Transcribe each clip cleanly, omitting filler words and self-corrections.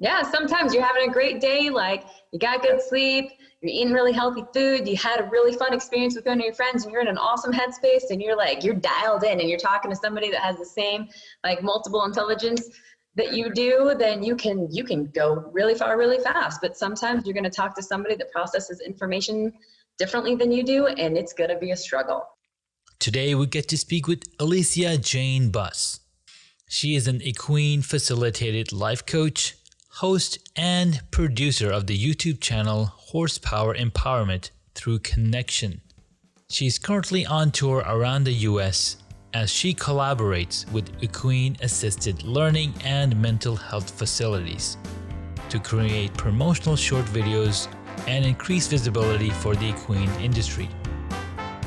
Yeah, sometimes you're having a great day, like you got good sleep, you're eating really healthy food, you had a really fun experience with one of your friends, and you're in an awesome headspace, and you're dialed in, and you're talking to somebody that has the same like multiple intelligence that you do, then you can go really far really fast. But sometimes you're going to talk to somebody that processes information differently than you do, and it's going to be a struggle. Today we get to speak with Elysia Buss. She is an Equine facilitated life coach, host, and producer of the YouTube channel Horsepower Empowerment Through Connection. She's currently on tour around the US as she collaborates with equine assisted learning and mental health facilities to create promotional short videos and increase visibility for the equine industry.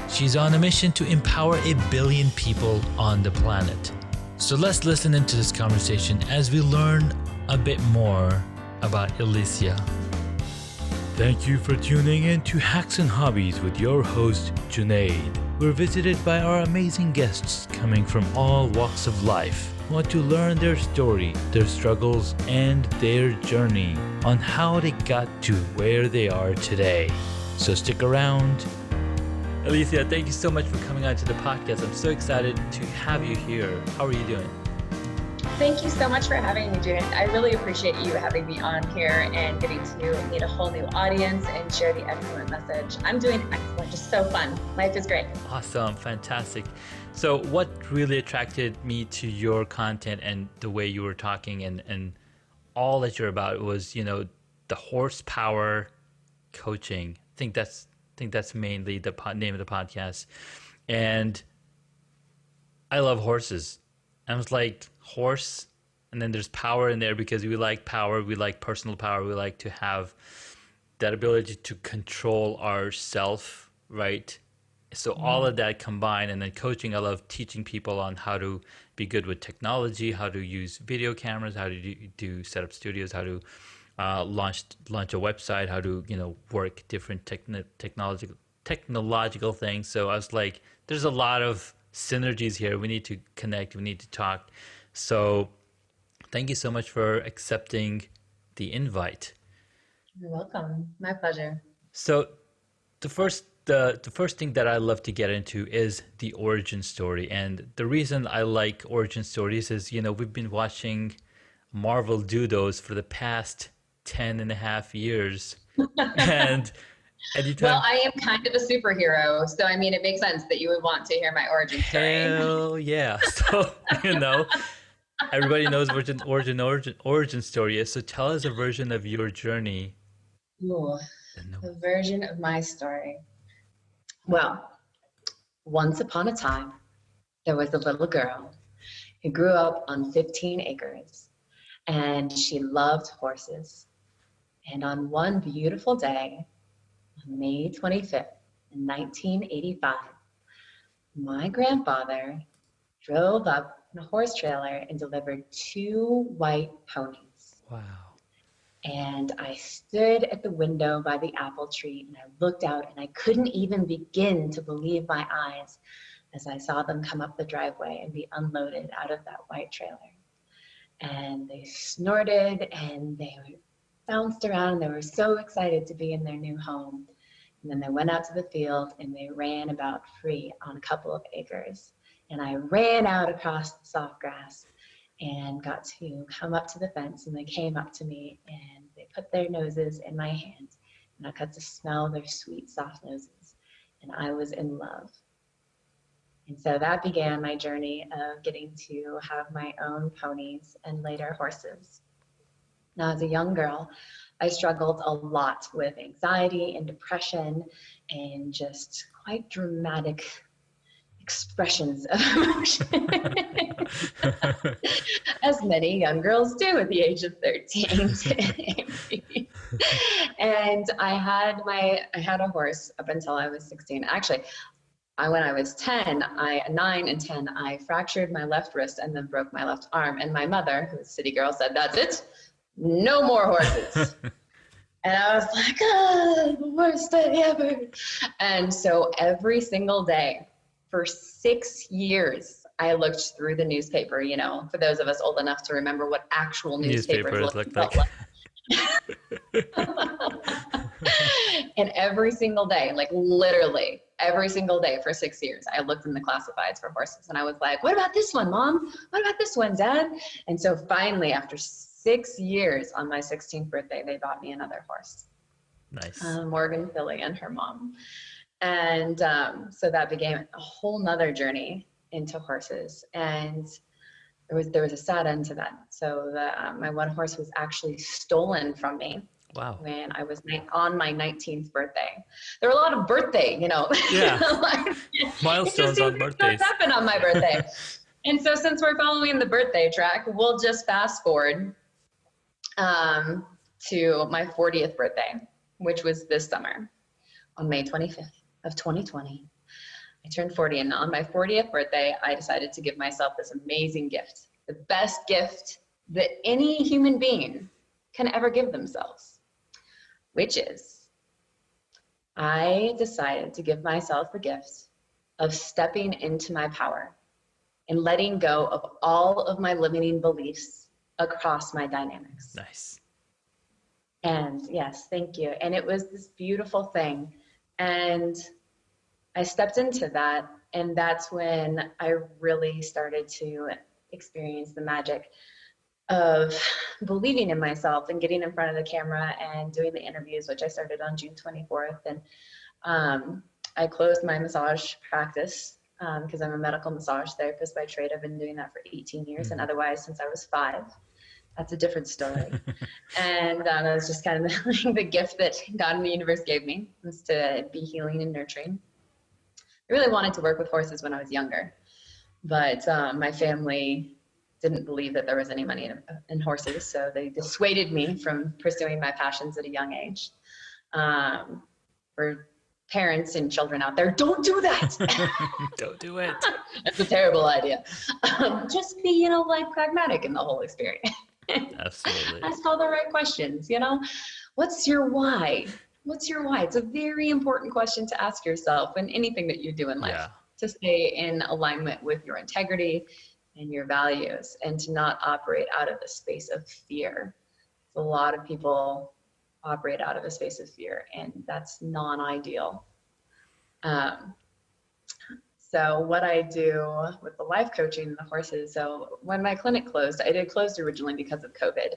She's on a mission to empower 1 billion people on the planet. So let's listen into this conversation as we learn a bit more about Elysia. Thank you for tuning in to Hacks and Hobbies with your host, Junaid. We're visited by our amazing guests coming from all walks of life who want to learn their story, their struggles, and their journey on how they got to where they are today. So stick around. Elysia, thank you so much for coming on to the podcast. I'm so excited to have you here. How are you doing? Thank you so much for having me, Judith. I really appreciate you having me on here and getting to meet a whole new audience and share the excellent message. I'm doing excellent, just so fun. Life is great. Awesome, fantastic. So what really attracted me to your content and the way you were talking and all that you're about was, the horsepower coaching. I think that's mainly the name of the podcast. And I love horses. I was like, horse, and then there's power in there because we like power, we like personal power, we like to have that ability to control ourself, right? So all of that combined, and then coaching, I love teaching people on how to be good with technology, how to use video cameras, how to do set up studios, how to launch a website, how to work different technological things. So I was like, there's a lot of synergies here. We need to connect. We need to talk. So thank you so much for accepting the invite. You're welcome. My pleasure. So the first thing that I love to get into is the origin story. And the reason I like origin stories is, we've been watching Marvel do those for the past 10 and a half years. And anytime... Well, I am kind of a superhero, so I mean, it makes sense that you would want to hear my origin story. Hell yeah. So, everybody knows what an origin story is. So tell us a version of your journey. Ooh, the version of my story. Well, once upon a time, there was a little girl who grew up on 15 acres, and she loved horses. And on one beautiful day, on May 25th, in 1985, my grandfather drove up in a horse trailer and delivered 2 white ponies. Wow. And I stood at the window by the apple tree and I looked out and I couldn't even begin to believe my eyes as I saw them come up the driveway and be unloaded out of that white trailer. And they snorted and they bounced around. They were so excited to be in their new home. And then they went out to the field and they ran about free on a couple of acres. And I ran out across the soft grass and got to come up to the fence, and they came up to me and they put their noses in my hand and I got to smell their sweet, soft noses, and I was in love. And so that began my journey of getting to have my own ponies and later horses. Now, as a young girl, I struggled a lot with anxiety and depression and just quite dramatic expressions of emotion, as many young girls do at the age of 13. And I had a horse up until I was 16. Actually, when I was 9 and 10, I fractured my left wrist and then broke my left arm. And my mother, who's a city girl, said, "That's it, no more horses." And I was like, the worst day ever. And so every single day for 6 years, I looked through the newspaper, you know, for those of us old enough to remember what actual newspapers Newspapers looked look felt like. And every single day, like literally every single day for 6 years, I looked in the classifieds for horses and I was like, what about this one, Mom? What about this one, Dad? And so finally, after 6 years on my 16th birthday, they bought me another horse. Nice. Morgan Philly and her mom. And so that began a whole nother journey into horses. And there was a sad end to that. So my one horse was actually stolen from me. Wow. When I was on my 19th birthday. There were a lot of birthday, you know. Yeah. Like, Milestones on birthdays. Happened on my birthday. And so since we're following the birthday track, we'll just fast forward to my 40th birthday, which was this summer on May 25th of 2020. I turned 40, and on my 40th birthday, I decided to give myself this amazing gift, the best gift that any human being can ever give themselves, which is I decided to give myself the gift of stepping into my power and letting go of all of my limiting beliefs across my dynamics. Nice. And yes, thank you. And it was this beautiful thing. And I stepped into that, and that's when I really started to experience the magic of believing in myself and getting in front of the camera and doing the interviews, which I started on June 24th. And I closed my massage practice because I'm a medical massage therapist by trade. I've been doing that for 18 years and otherwise since I was 5. That's a different story. And that was just kind of the gift that God and the universe gave me, was to be healing and nurturing. I really wanted to work with horses when I was younger, but my family didn't believe that there was any money in horses, so they dissuaded me from pursuing my passions at a young age. For parents and children out there, don't do that. Don't do it. That's a terrible idea. Just be, you know, like pragmatic in the whole experience. Absolutely. Ask all the right questions, you know. What's your why? What's your why? It's a very important question to ask yourself in anything that you do in life, to stay in alignment with your integrity and your values, and to not operate out of a space of fear. A lot of people operate out of a space of fear, and that's non-ideal. So what I do with the life coaching and the horses, so when my clinic closed, I did close originally because of COVID.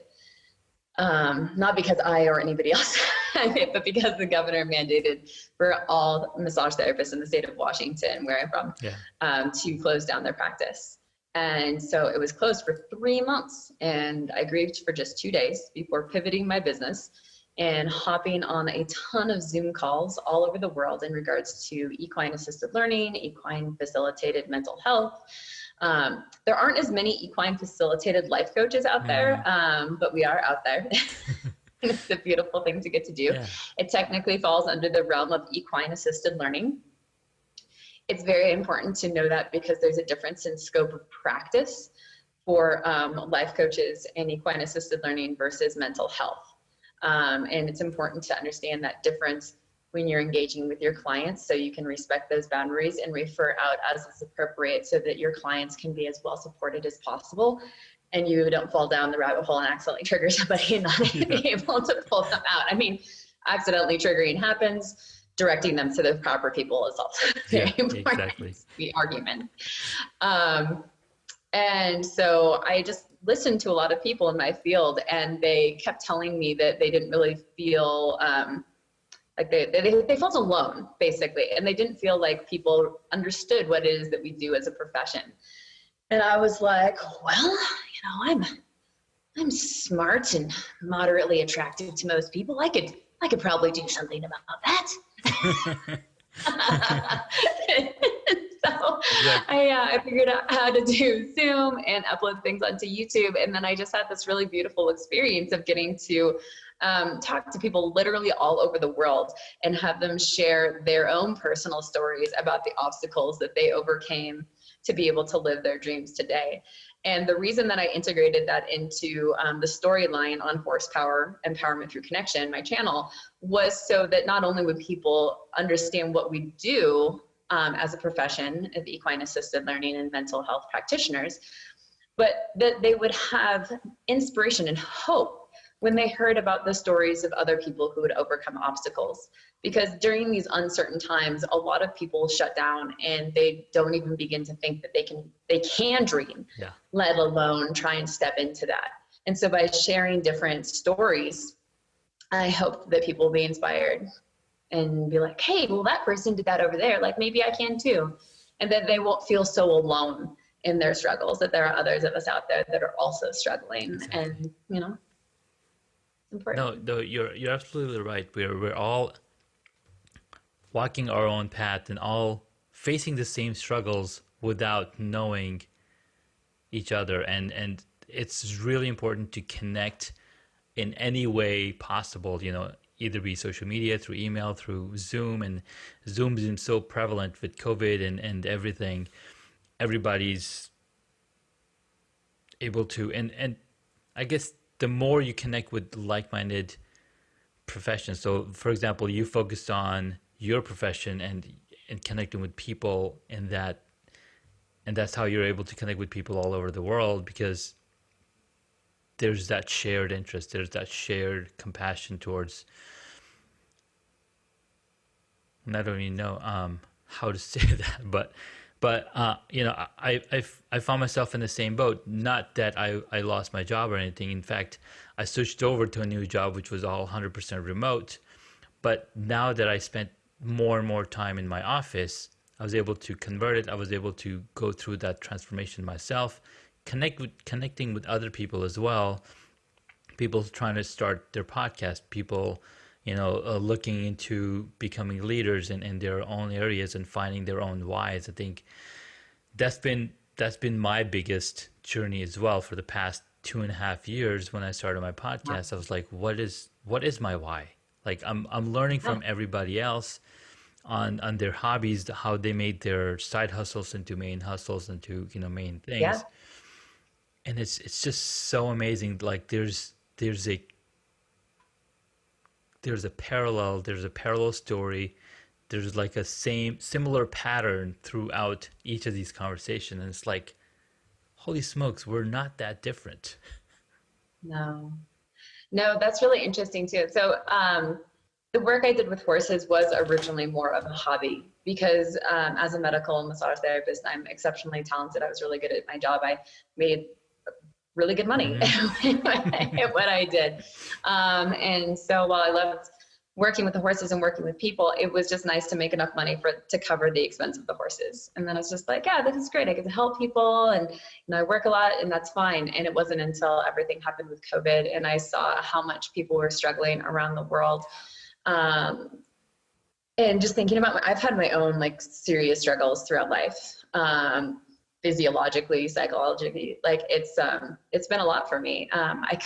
Not because I or anybody else had it, but because the governor mandated for all massage therapists in the state of Washington, where I'm from, to close down their practice. And so it was closed for 3 months, and I grieved for just 2 days before pivoting my business and hopping on a ton of Zoom calls all over the world in regards to equine assisted learning, equine facilitated mental health. There aren't as many equine facilitated life coaches out there, but we are out there. It's a beautiful thing to get to do. It technically falls under the realm of equine assisted learning. It's very important to know that, because there's a difference in scope of practice for life coaches and equine assisted learning versus mental health. And it's important to understand that difference when you're engaging with your clients, so you can respect those boundaries and refer out as is appropriate, so that your clients can be as well supported as possible, and you don't fall down the rabbit hole and accidentally trigger somebody and not be able to pull them out. I mean, accidentally triggering happens. Directing them to the proper people is also very important. Exactly. The argument. And so I just listened to a lot of people in my field, and they kept telling me that they didn't really feel like they felt alone, basically, and they didn't feel like people understood what it is that we do as a profession. And I was like, well, you know, I'm smart and moderately attractive to most people. I could probably do something about that. So I figured out how to do Zoom and upload things onto YouTube. And then I just had this really beautiful experience of getting to talk to people literally all over the world and have them share their own personal stories about the obstacles that they overcame to be able to live their dreams today. And the reason that I integrated that into the storyline on Horsepower Empowerment Through Connection, my channel, was so that not only would people understand what we do, as a profession of equine assisted learning and mental health practitioners, but that they would have inspiration and hope when they heard about the stories of other people who would overcome obstacles. Because during these uncertain times, a lot of people shut down and they don't even begin to think that they can dream, let alone try and step into that. And so by sharing different stories, I hope that people will be inspired and be like, hey, well, that person did that over there. Like, maybe I can too. And that they won't feel so alone in their struggles, that there are others of us out there that are also struggling. Exactly. And, you know, it's important. No, you're absolutely right. We're all walking our own path and all facing the same struggles without knowing each other. And it's really important to connect in any way possible, you know, either be social media, through email, through Zoom. And Zoom has been so prevalent with COVID and everything. Everybody's able to, and I guess the more you connect with like-minded professions. So for example, you focused on your profession and connecting with people in that, and that's how you're able to connect with people all over the world, because there's that shared interest, there's that shared compassion towards, and I don't even know how to say that, but you know, I found myself in the same boat. Not that I lost my job or anything. In fact, I switched over to a new job, which was all 100% remote. But now that I spent more and more time in my office, I was able to convert it. I was able to go through that transformation myself, connecting with other people as well. People trying to start their podcast, people, you know, looking into becoming leaders in their own areas and finding their own whys. I think that's been my biggest journey as well for the past 2.5 years. When I started my podcast, I was like, what is my why? Like, I'm learning from everybody else on their hobbies, how they made their side hustles into main hustles, into, you know, main things. Yeah. And it's just so amazing. Like there's a parallel story. There's like a similar pattern throughout each of these conversations. And it's like, holy smokes, we're not that different. No, that's really interesting too. So the work I did with horses was originally more of a hobby, because as a medical massage therapist, I'm exceptionally talented. I was really good at my job. I made really good money at what I did. And so while I loved working with the horses and working with people, it was just nice to make enough money to cover the expense of the horses. And then I was just like, yeah, this is great. I get to help people, and, you know, I work a lot, and that's fine. And it wasn't until everything happened with COVID and I saw how much people were struggling around the world. And just thinking about, I've had my own like serious struggles throughout life. Physiologically, psychologically, like it's been a lot for me.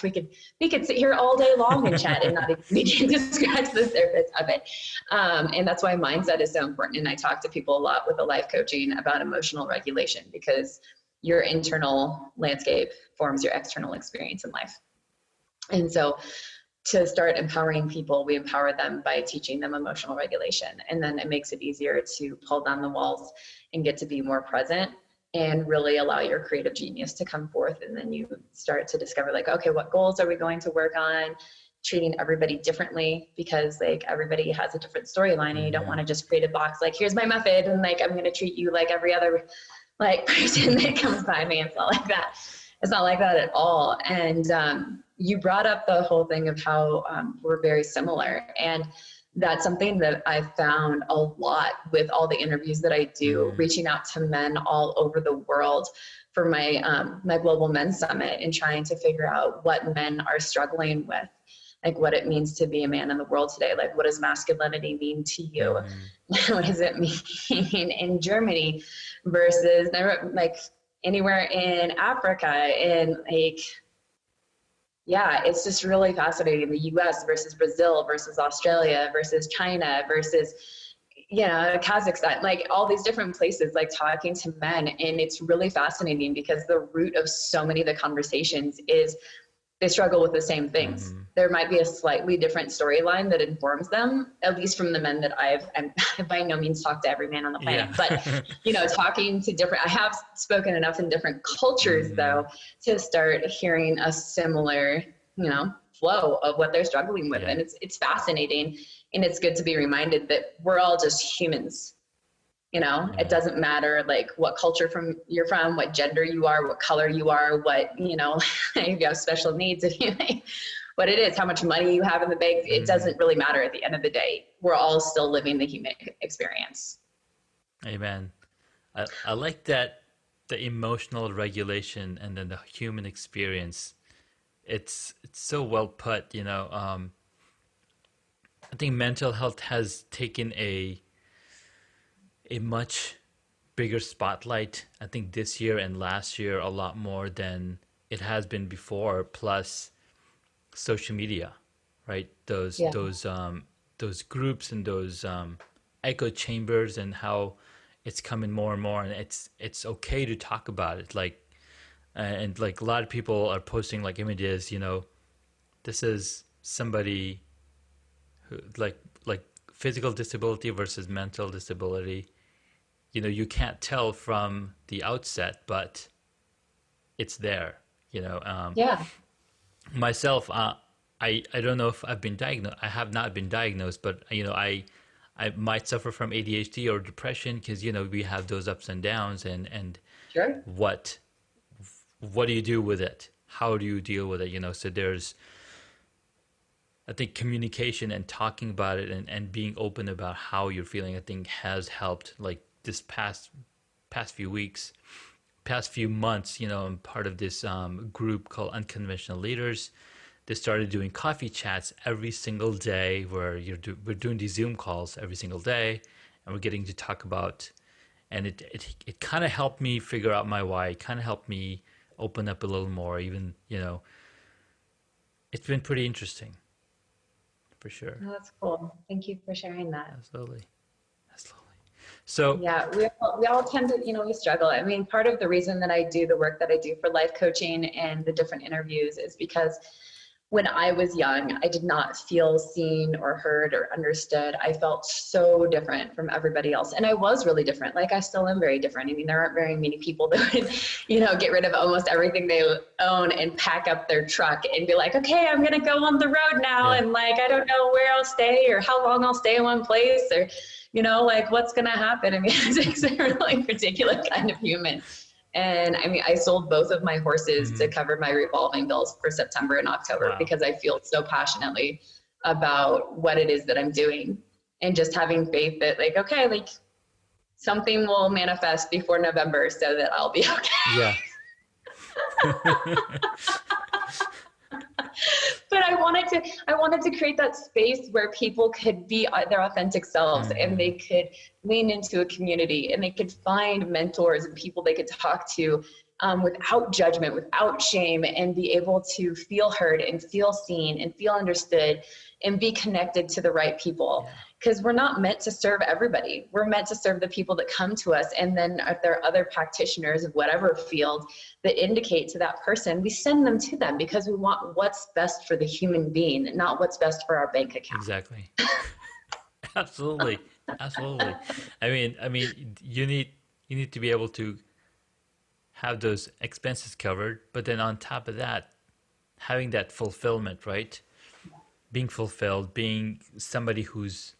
We could sit here all day long and chat and not even begin to scratch the surface of it. And that's why mindset is so important. And I talk to people a lot with the life coaching about emotional regulation, because your internal landscape forms your external experience in life. And so to start empowering people, we empower them by teaching them emotional regulation. And then it makes it easier to pull down the walls and get to be more present and really allow your creative genius to come forth. And then you start to discover, like, okay, what goals are we going to work on? Treating everybody differently, because like everybody has a different storyline, and you don't want to just create a box like, here's my method, and like I'm going to treat you like every other like person that comes by me. It's not like that. It's not like that at all. And you brought up the whole thing of how we're very similar, and that's something that I found a lot with all the interviews that I do, reaching out to men all over the world for my my Global Men's Summit, and trying to figure out what men are struggling with, like what it means to be a man in the world today. Like, what does masculinity mean to you? What does it mean in Germany versus like anywhere in Africa? In like, yeah, it's just really fascinating. The US versus Brazil versus Australia versus China versus, you know, Kazakhstan, like all these different places, like talking to men. And it's really fascinating because the root of so many of the conversations is they struggle with the same things. Mm-hmm. There might be a slightly different storyline that informs them, at least from the men that I'm by no means talked to every man on the planet, but, you know, talking to different, I have spoken enough in different cultures Mm-hmm. though, to start hearing a similar, you know, flow of what they're struggling with. Yeah. And it's fascinating. And it's good to be reminded that we're all just humans. You know, Amen. It doesn't matter like what culture you're from, what gender you are, what color you are, what, you know, if you have special needs, if you, what it is, how much money you have in the bank, it doesn't really matter at the end of the day. We're all still living the human experience. Amen. I like that, the emotional regulation and then the human experience. It's so well put, you know. I think mental health has taken a much bigger spotlight, I think this year and last year, a lot more than it has been before, plus social media, right? Those groups and those echo chambers, and how it's coming more and more, and it's okay to talk about it, like, and like a lot of people are posting like images, you know, this is somebody who like physical disability versus mental disability. You know, you can't tell from the outset, but it's there, you know. Myself, I don't know if I've been diagnosed. I have not been diagnosed, but, you know, I might suffer from ADHD or depression, because, you know, we have those ups and downs, and Sure. what do you do with it? How do you deal with it? You know, so there's, I think, communication and talking about it, and being open about how you're feeling, I think has helped. Like this past few weeks, past few months, you know, I'm part of this group called Unconventional Leaders. They started doing coffee chats every single day, where we're doing these Zoom calls every single day, and we're getting to talk about, and it kind of helped me figure out my why. It kind of helped me open up a little more, even, you know. It's been pretty interesting, for sure. Oh, that's cool. Thank you for sharing that. Absolutely. So yeah, we all tend to, you know, we struggle. I mean, part of the reason that I do the work that I do for life coaching and the different interviews is because when I was young, I did not feel seen or heard or understood. I felt so different from everybody else. And I was really different. Like, I still am very different. I mean, there aren't very many people that would, you know, get rid of almost everything they own and pack up their truck and be like, okay, I'm going to go on the road now. Yeah. And like, I don't know where I'll stay or how long I'll stay in one place, or, you know, like what's going to happen. I mean, it's a really particular kind of human. And I mean, I sold both of my horses to cover my revolving bills for September and October because I feel so passionately about what it is that I'm doing, and just having faith that, like, okay, like something will manifest before November so that I'll be okay. Yeah. But I wanted to create that space where people could be their authentic selves, and they could lean into a community, and they could find mentors and people they could talk to without judgment, without shame, and be able to feel heard and feel seen and feel understood and be connected to the right people. Because we're not meant to serve everybody. We're meant to serve the people that come to us. And then if there are other practitioners of whatever field that indicate to that person, we send them to them because we want what's best for the human being, not what's best for our bank account. Exactly. Absolutely. Absolutely. I mean, you need to be able to have those expenses covered, but then on top of that, having that fulfillment, right? Being fulfilled, being somebody who's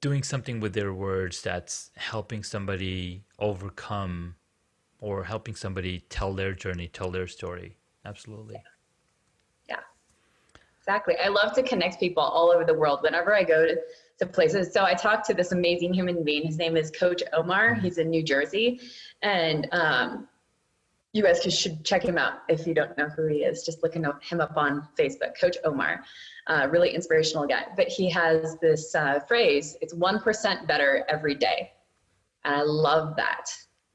doing something with their words that's helping somebody overcome, or helping somebody tell their journey, tell their story. Absolutely. Yeah, exactly. I love to connect people all over the world whenever I go to places. So I talked to this amazing human being. His name is Coach Omar. He's in New Jersey. And you guys should check him out if you don't know who he is. Just look him up on Facebook, Coach Omar. Really inspirational guy. But he has this phrase, it's 1% better every day. And I love that,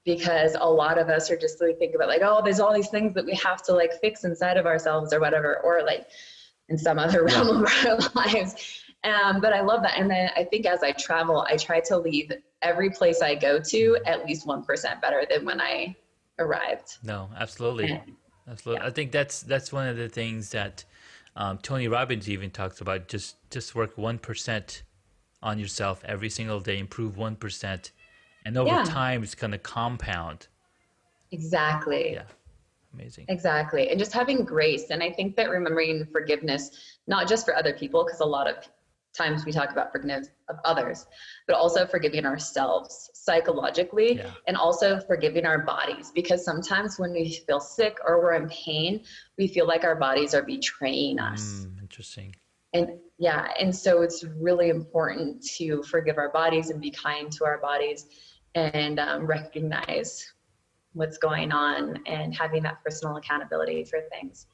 because a lot of us are just really thinking about like, oh, there's all these things that we have to like fix inside of ourselves or whatever, or like in some other realm of our lives. But I love that. And then I think as I travel, I try to leave every place I go to at least 1% better than when I arrived. No, absolutely. Absolutely. Yeah. I think that's one of the things that Tony Robbins even talks about. Just work 1% on yourself every single day, improve 1%, and over Yeah, time it's gonna compound. exactly. Yeah, amazing. Exactly. And just having grace. And I think that remembering forgiveness, not just for other people, because a lot of times we talk about forgiveness of others, but also forgiving ourselves psychologically Yeah. and also forgiving our bodies. Because sometimes when we feel sick or we're in pain, we feel like our bodies are betraying us. Interesting. And yeah, and so it's really important to forgive our bodies and be kind to our bodies and recognize what's going on and having that personal accountability for things,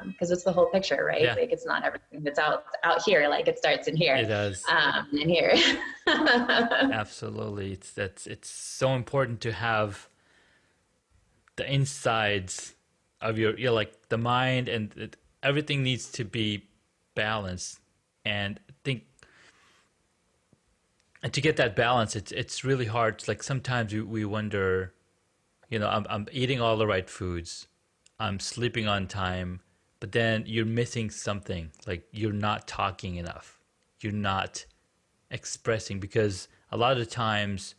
because it's the whole picture, right? Yeah, Like it's not everything that's out here, like it starts in here, it does. and here. Absolutely. It's so important to have the insides of your like the mind and everything needs to be balanced. And I think and to get that balance, it's really hard. Like sometimes we wonder, I'm eating all the right foods, I'm sleeping on time, but then you're missing something. Like you're not talking enough, you're not expressing, because a lot of times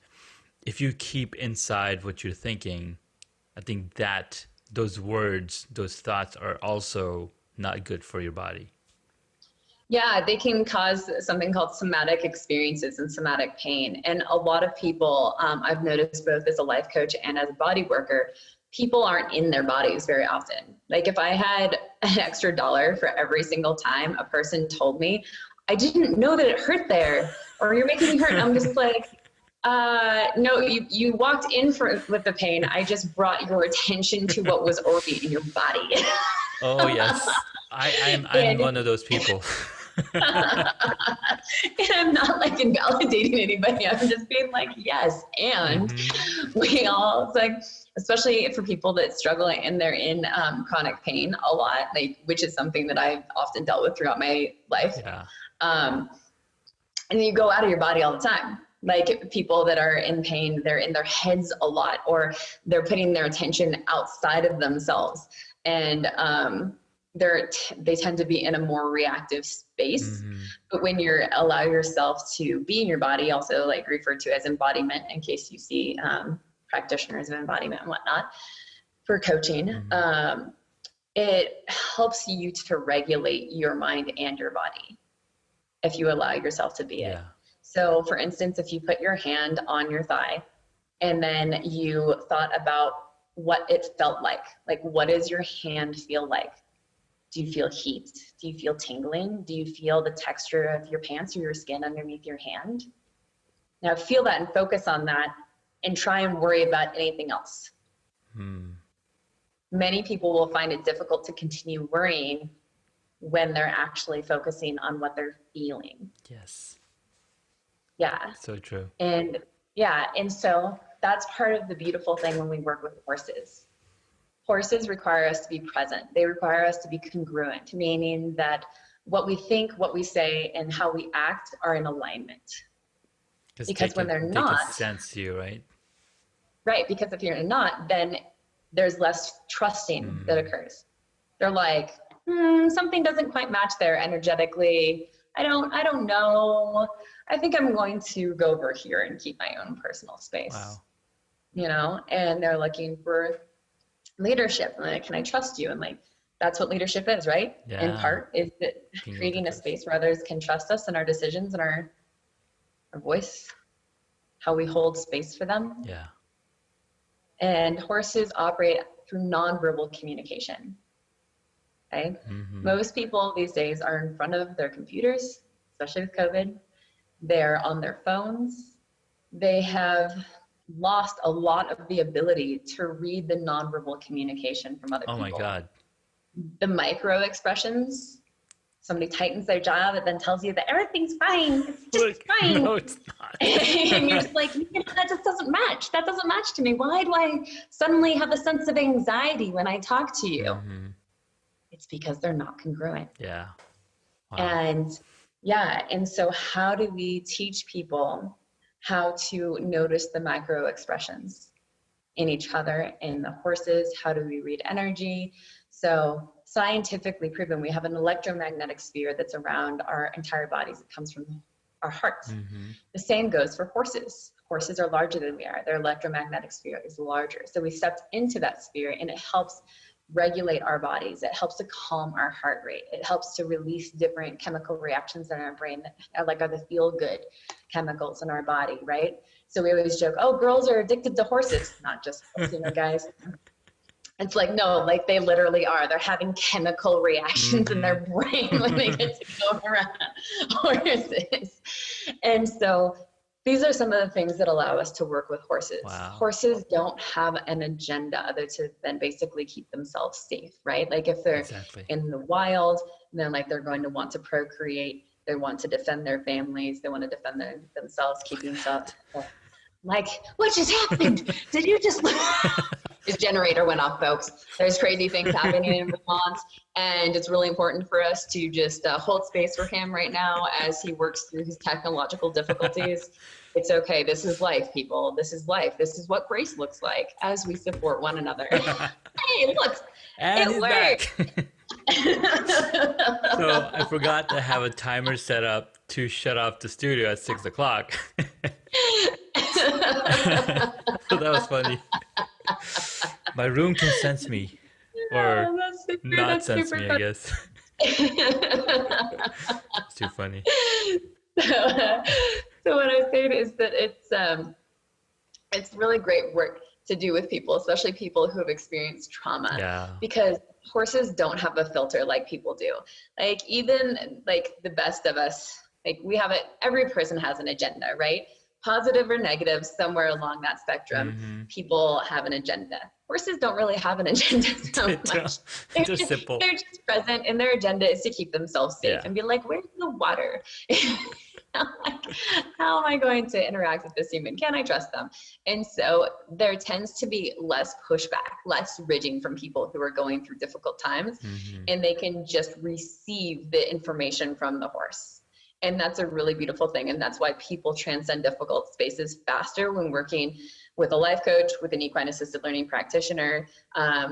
if you keep inside what you're thinking, I think that those words, those thoughts are also not good for your body. Yeah, they can cause something called somatic experiences and somatic pain. And a lot of people, I've noticed both as a life coach and as a body worker, people aren't in their bodies very often. Like if I had an extra dollar for every single time a person told me, I didn't know that it hurt there, or you're making me hurt. I'm just like, no, you walked in with the pain. I just brought your attention to what was already in your body. Oh yes, I'm And one of those people. and I'm not like invalidating anybody. I'm just being like, yes. And we all, it's like, especially for people that struggle and they're in chronic pain a lot, like, which is something that I've often dealt with throughout my life. Yeah. Um, and you go out of your body all the time. Like people that are in pain, they're in their heads a lot, or they're putting their attention outside of themselves. And they tend to be in a more reactive space. But when you allow yourself to be in your body, also like referred to as embodiment, in case you see practitioners of embodiment and whatnot for coaching, it helps you to regulate your mind and your body if you allow yourself to be it. Yeah. So for instance, if you put your hand on your thigh and then you thought about what it felt like what does your hand feel like? Do you feel heat? Do you feel tingling? Do you feel the texture of your pants or your skin underneath your hand? Now feel that and focus on that and try and worry about anything else. Many people will find it difficult to continue worrying when they're actually focusing on what they're feeling. Yes. Yeah. So true. And yeah, and so that's part of the beautiful thing when we work with horses. Horses require us to be present. They require us to be congruent, meaning that what we think, what we say, and how we act are in alignment. Because when they're they can not, sense you, right? right, because if you're not, then there's less trusting that occurs. They're like, something doesn't quite match there energetically. I don't know. I think I'm going to go over here and keep my own personal space. Wow. And they're looking for leadership. And like, can I trust you? And like, that's what leadership is, right? Yeah. In part, is it creating a space where others can trust us and our decisions and our voice, how we hold space for them. Yeah. And horses operate through nonverbal communication. Okay? Most people these days are in front of their computers, especially with COVID. They're on their phones. They have lost a lot of the ability to read the nonverbal communication from other people. Oh my God. The micro expressions, somebody tightens their jaw that then tells you that everything's fine, it's just fine. No, it's not. And you're just like, that just doesn't match. That doesn't match to me. Why do I suddenly have a sense of anxiety when I talk to you? It's because they're not congruent. Yeah. Wow. And so how do we teach people how to notice the micro expressions in each other, in the horses. How do we read energy? So scientifically proven, we have an electromagnetic sphere that's around our entire bodies. It comes from our hearts. Mm-hmm. The same goes for horses. Horses are larger than we are. Their electromagnetic sphere is larger. So we stepped into that sphere, and it helps regulate our bodies. It helps to calm our heart rate. It helps to release different chemical reactions in our brain that are the feel-good chemicals in our body, right? So we always joke, oh, girls are addicted to horses. Not just, guys. It's like, no, like they literally are. They're having chemical reactions in their brain when they get to go around horses. And so these are some of the things that allow us to work with horses. Wow. Horses don't have an agenda other than basically keep themselves safe, right? Like if they're in the wild, then like they're going to want to procreate. They want to defend their families. They want to defend themselves, keep themselves. Like, what just happened? Did you just... His generator went off, folks. There's crazy things happening in Vermont, and it's really important for us to just hold space for him right now as he works through his technological difficulties. It's okay. This is life, people. This is life. This is what grace looks like as we support one another. Hey, look, and it worked. So I forgot to have a timer set up to shut off the studio at 6 o'clock. So that was funny. My room can sense me, or not sense me, I guess. It's too funny. So what I was saying is that it's really great work to do with people, especially people who have experienced trauma, because horses don't have a filter like people do. Like even like the best of us, like we have it, every person has an agenda, right? Positive or negative, somewhere along that spectrum, people have an agenda. Horses don't really have an agenda so much. They're simple. They're just present, and their agenda is to keep themselves safe and be like, where's the water? How am I going to interact with this human? Can I trust them? And so there tends to be less pushback, less ridging from people who are going through difficult times, and they can just receive the information from the horse. And that's a really beautiful thing. And that's why people transcend difficult spaces faster when working with a life coach, with an equine assisted learning practitioner,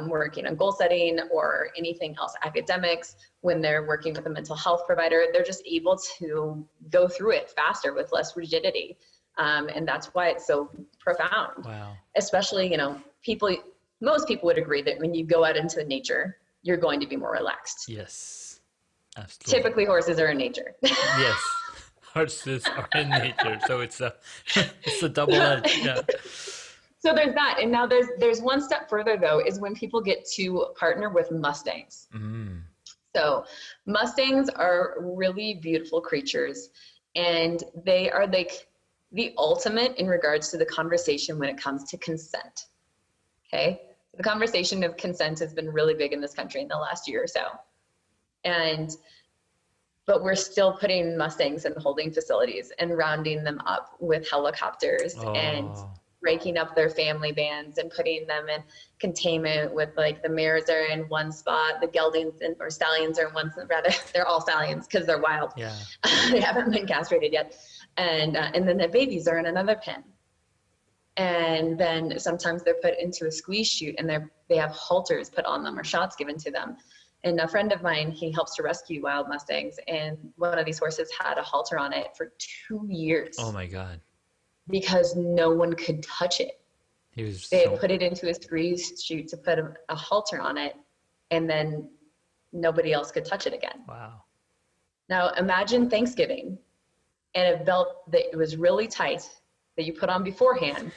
working on goal setting or anything else, academics, when they're working with a mental health provider, they're just able to go through it faster with less rigidity. And that's why it's so profound. Wow. Especially, most people would agree that when you go out into nature, you're going to be more relaxed. Yes. Absolutely. Typically horses are in nature. Yes, horses are in nature, so it's a double edge. Yeah. So there's that, and now there's one step further though, is when people get to partner with Mustangs. So Mustangs are really beautiful creatures, and they are like the ultimate in regards to the conversation when it comes to consent. Okay, the conversation of consent has been really big in this country in the last year or so. But we're still putting Mustangs in holding facilities and rounding them up with helicopters and breaking up their family bands and putting them in containment with like the mares are in one spot, the geldings or stallions are in one, rather, they're all stallions because they're wild. Yeah. They haven't been castrated yet. And then the babies are in another pen. And then sometimes they're put into a squeeze chute and they have halters put on them or shots given to them. And a friend of mine, he helps to rescue wild Mustangs, and one of these horses had a halter on it for 2 years. Oh my God. Because no one could touch it. They had put it into a squeeze chute to put a halter on it, and then nobody else could touch it again. Wow. Now imagine Thanksgiving and a belt that was really tight that you put on beforehand,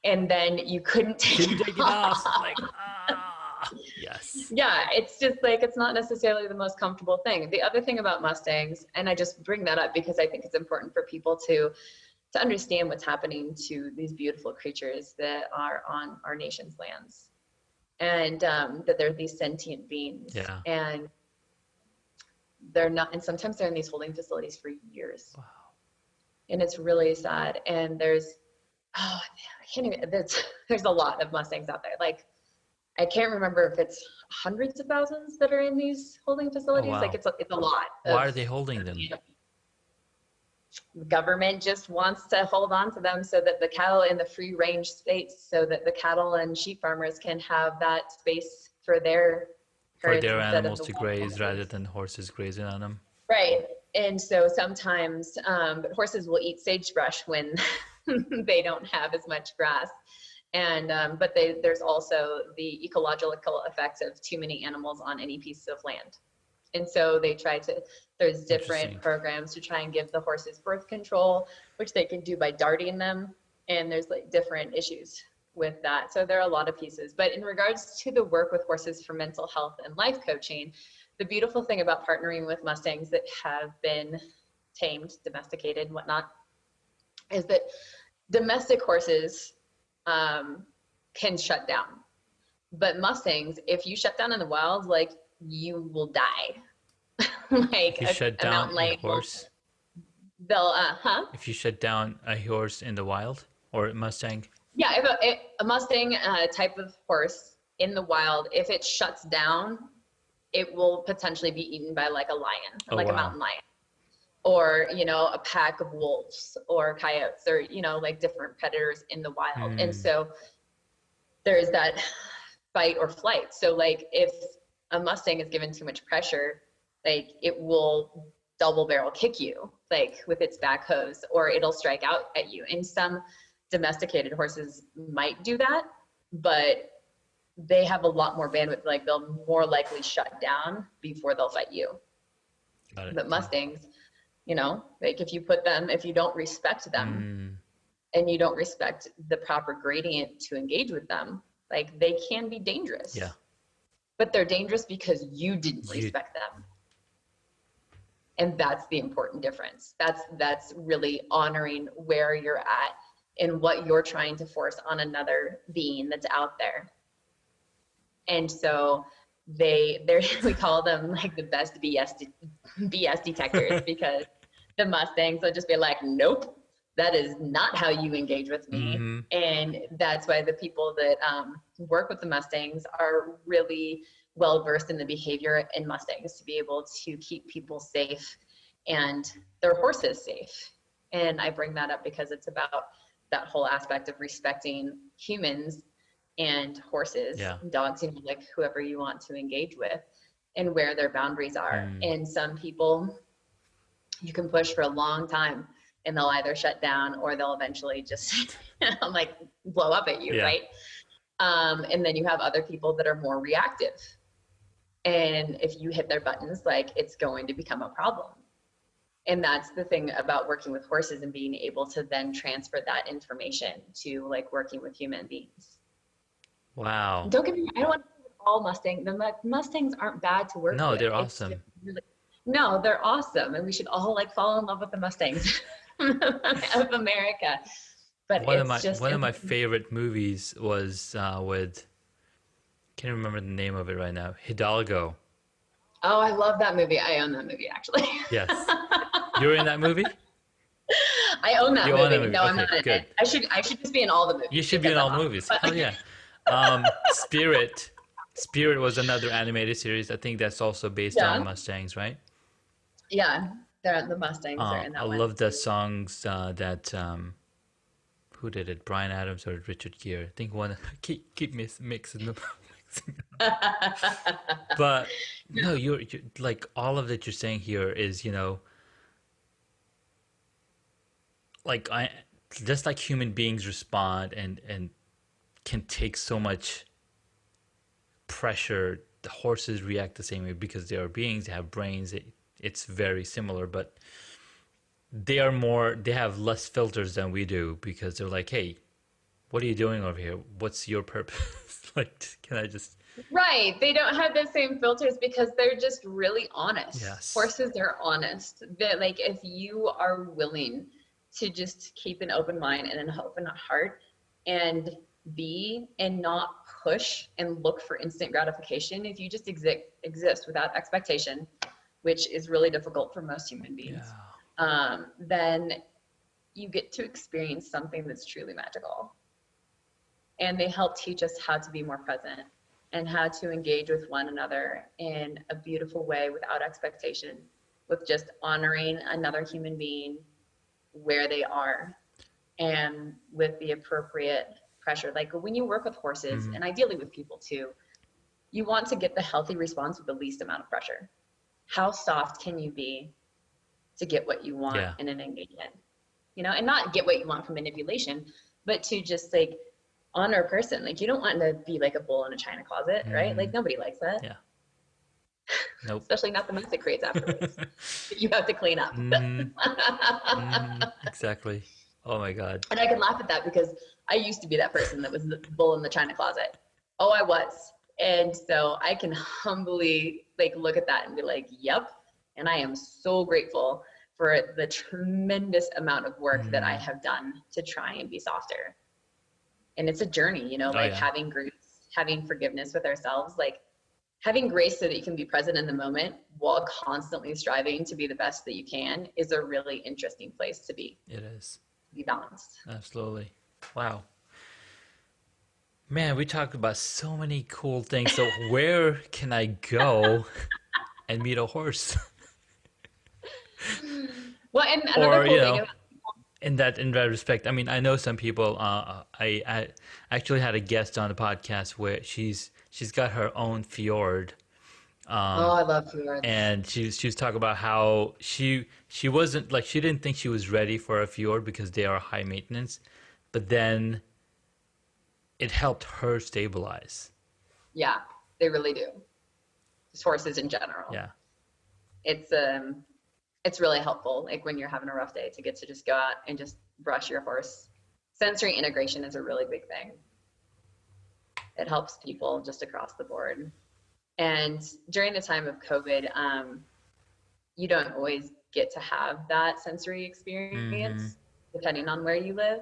and then you couldn't take it off. Like, yes. Yeah, it's just like, it's not necessarily the most comfortable thing. The other thing about Mustangs, and I just bring that up because I think it's important for people to understand what's happening to these beautiful creatures that are on our nation's lands, and that they're these sentient beings. Yeah. And they're not, and sometimes they're in these holding facilities for years. Wow. And it's really sad. And there's a lot of Mustangs out there. Like, I can't remember if it's hundreds of thousands that are in these holding facilities. Oh, wow. Like it's a lot. Why are they holding them? the government just wants to hold on to them so that the cattle in the free range states, so that the cattle and sheep farmers can have that space for their For herds their instead of animals the to wild graze rather horses. than horses grazing on them. Right. And so sometimes horses will eat sagebrush when they don't have as much grass. And but there's also the ecological effects of too many animals on any piece of land. And so they try to, there's different Interesting. programs to try and give the horses birth control, which they can do by darting them. And there's like different issues with that. So there are a lot of pieces. But in regards to the work with horses for mental health and life coaching, the beautiful thing about partnering with Mustangs that have been tamed, domesticated, and whatnot, is that domestic horses can shut down. But Mustangs, if you shut down in the wild, like you will die. Like If you shut a down mountain a lion will, horse, they'll, if you shut down a horse in the wild or a Mustang, yeah, if a Mustang type of horse in the wild, if it shuts down, it will potentially be eaten by like a lion, oh like a wow, mountain lion, or, you know, a pack of wolves or coyotes, or, you know, like different predators in the wild. And mm, so there's that fight or flight. So like if a Mustang is given too much pressure, like it will double barrel kick you, like with its back hooves, or it'll strike out at you. And some domesticated horses might do that, but they have a lot more bandwidth. Like they'll more likely shut down before they'll fight you. got it. But Yeah. Mustangs, you know, like if you put them, if you don't respect them Mm, and you don't respect the proper gradient to engage with them, like they can be dangerous. yeah. But they're dangerous because you didn't You. respect them. And that's the important difference. That's really honoring where you're at and what you're trying to force on another being that's out there. And so they're we call them like the best BS detectors, because the Mustangs will just be like, nope, that is not how you engage with me. Mm-hmm. And that's why the people that work with the Mustangs are really well versed in the behavior in Mustangs to be able to keep people safe and their horses safe. And I bring that up because it's about that whole aspect of respecting humans and horses, Yeah. dogs, you know, like whoever you want to engage with, and where their boundaries are. Mm. And some people you can push for a long time and they'll either shut down or they'll eventually just like blow up at you, Yeah. right? And then you have other people that are more reactive. And if you hit their buttons, like it's going to become a problem. And that's the thing about working with horses and being able to then transfer that information to like working with human beings. Wow. Don't get me wrong, I don't want to say with all Mustangs. The Mustangs aren't bad to work No, with. they're It's awesome. just really, no, they're awesome. And we should all like fall in love with the Mustangs of America. But One of my favorite movies was with, can't remember the name of it right now. Hidalgo. oh, I love that movie. I own that movie actually. Yes. You're in that movie? I own that You own movie. that movie. No, I'm Okay, not in good. it. I should just be in all the movies. You should be in because all I'm movies. awesome. Hell yeah. Spirit. Spirit was another animated series. I think that's also based Yeah. on Mustangs, right? Yeah, the Mustangs are in that I one. love the songs that who did it? Brian Adams or Richard Gere? I think one. Keep mixing them. But no, you're like all of that you're saying here is, you know, like I just like human beings respond and can take so much pressure. The horses react the same way because they are beings, they have brains. It's very similar, but they have less filters than we do because they're like, hey, what are you doing over here? What's your purpose? Like, can I just... Right. They don't have the same filters because they're just really honest. Yes. Horses are honest. They're like, if you are willing to just keep an open mind and an open heart and be and not push and look for instant gratification, if you just exist without expectation, which is really difficult for most human beings, then you get to experience something that's truly magical. And they help teach us how to be more present and how to engage with one another in a beautiful way without expectation, with just honoring another human being where they are and with the appropriate pressure. Like when you work with horses, Mm-hmm. and ideally with people too, you want to get the healthy response with the least amount of pressure. How soft can you be to get what you want Yeah. in an engagement? You know, and not get what you want from manipulation, but to just like honor a person. Like you don't want to be like a bull in a china closet, right? Mm-hmm. Like nobody likes that. Yeah. Nope. Especially not the mess it creates afterwards. You have to clean up. Mm-hmm. Mm-hmm. Exactly. Oh my God. And I can laugh at that because I used to be that person that was the bull in the china closet. Oh, I was. And so I can humbly like look at that and be like, yep. And I am so grateful for the tremendous amount of work that I Mm. have done to try and be softer. And it's a journey, you know, Oh like yeah. having grace, having forgiveness with ourselves, like having grace so that you can be present in the moment while constantly striving to be the best that you can is a really interesting place to It is. be balanced. Absolutely. Wow. Man, we talked about so many cool things. So where can I go and meet a horse? Well, and another Or, cool thing about in that respect, I mean, I know some people. I actually had a guest on the podcast where she's got her own fjord, oh, I love fjords. and she was talking about how she wasn't like she didn't think she was ready for a fjord because they are high maintenance, but then it helped her stabilize. Yeah, they really do. Just horses in general. Yeah. It's really helpful, like when you're having a rough day, to get to just go out and just brush your horse. Sensory integration is a really big thing. It helps people just across the board. And during the time of COVID, you don't always get to have that sensory Mm-hmm. experience depending on where you live.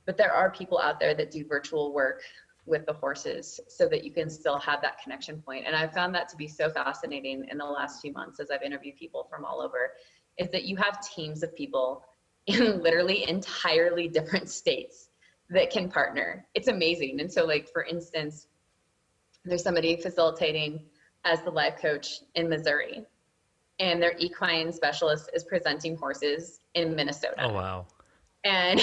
But there are people out there that do virtual work with the horses so that you can still have that connection point. And I've found that to be so fascinating in the last few months as I've interviewed people from all over, is that you have teams of people in literally entirely different states that can partner. It's amazing. And so like, for instance, there's somebody facilitating as the life coach in Missouri, and their equine specialist is presenting horses in Minnesota. Oh wow. And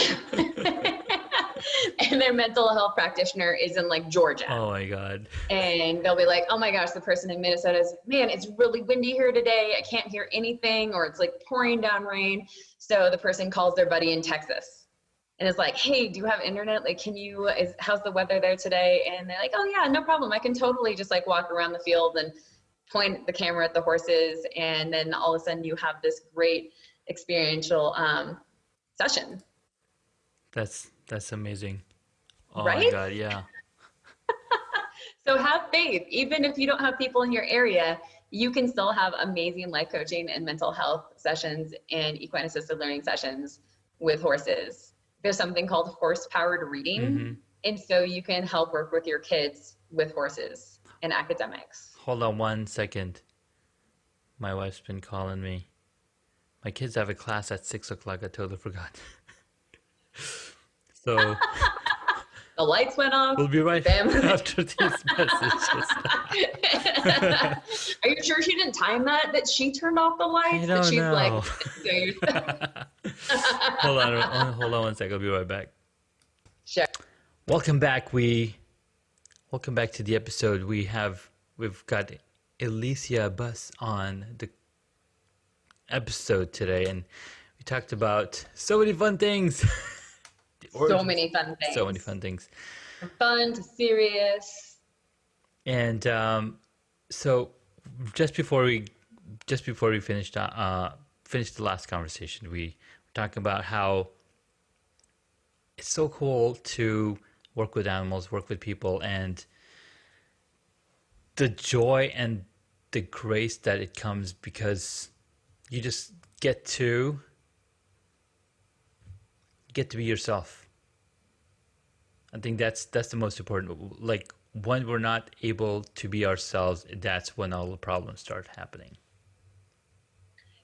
and their mental health practitioner is in like Georgia. Oh my God. And they'll be like, oh my gosh, the person in Minnesota is, man, it's really windy here today. I can't hear anything, or it's like pouring down rain. So the person calls their buddy in Texas and is like, hey, do you have internet? Like, how's the weather there today? And they're like, oh yeah, no problem. I can totally just like walk around the field and point the camera at the horses. And then all of a sudden you have this great experiential session. That's amazing. Oh Right? my God, yeah. So have faith. Even if you don't have people in your area, you can still have amazing life coaching and mental health sessions and equine assisted learning sessions with horses. There's something called horse powered reading. Mm-hmm. And so you can help work with your kids with horses and academics. Hold on 1 second. My wife's been calling me. My kids have a class at 6 o'clock. I totally forgot. So The lights went off. we'll be right Family. after these messages. Are you sure she didn't time that she turned off the lights? I That don't she's know. like, Hold on 1 second. I'll be right back. sure. Welcome back. Welcome back to the episode. We've got Elysia Buss on the episode today, and we talked about so many fun things. So many fun things. So many fun things. From fun to serious. And so just before we finished the last conversation, we were talking about how it's so cool to work with animals, work with people, and the joy and the grace that it comes because you just get to be yourself. I think that's the most important. Like when we're not able to be ourselves, that's when all the problems start happening.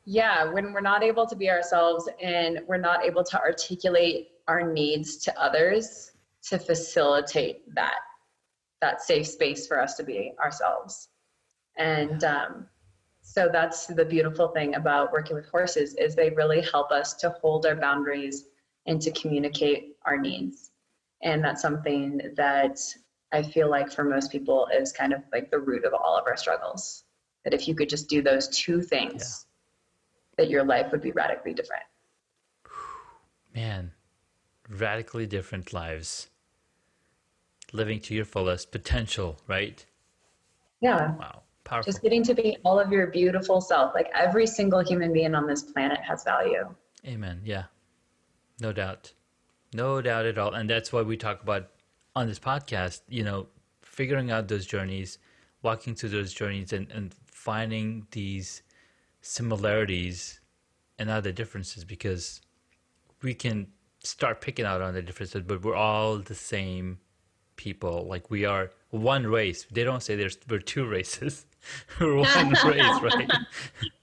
Yeah, when we're not able to be ourselves and we're not able to articulate our needs to others to facilitate that safe space for us to be ourselves. And So that's the beautiful thing about working with horses is they really help us to hold our boundaries and to communicate our needs. And that's something that I feel like for most people is kind of like the root of all of our struggles. That if you could just do those two things, that your life would be radically different. Man, radically different lives. Living to your fullest potential, right? Yeah. Wow, powerful. Just getting to be all of your beautiful self. Like every single human being on this planet has value. Amen. Yeah, no doubt. No doubt at all. And that's what we talk about on this podcast, figuring out those journeys, walking through those journeys and finding these similarities and other differences, because we can start picking out on the differences, but we're all the same people. Like we are one race. They don't say we're two races. We're one race, right?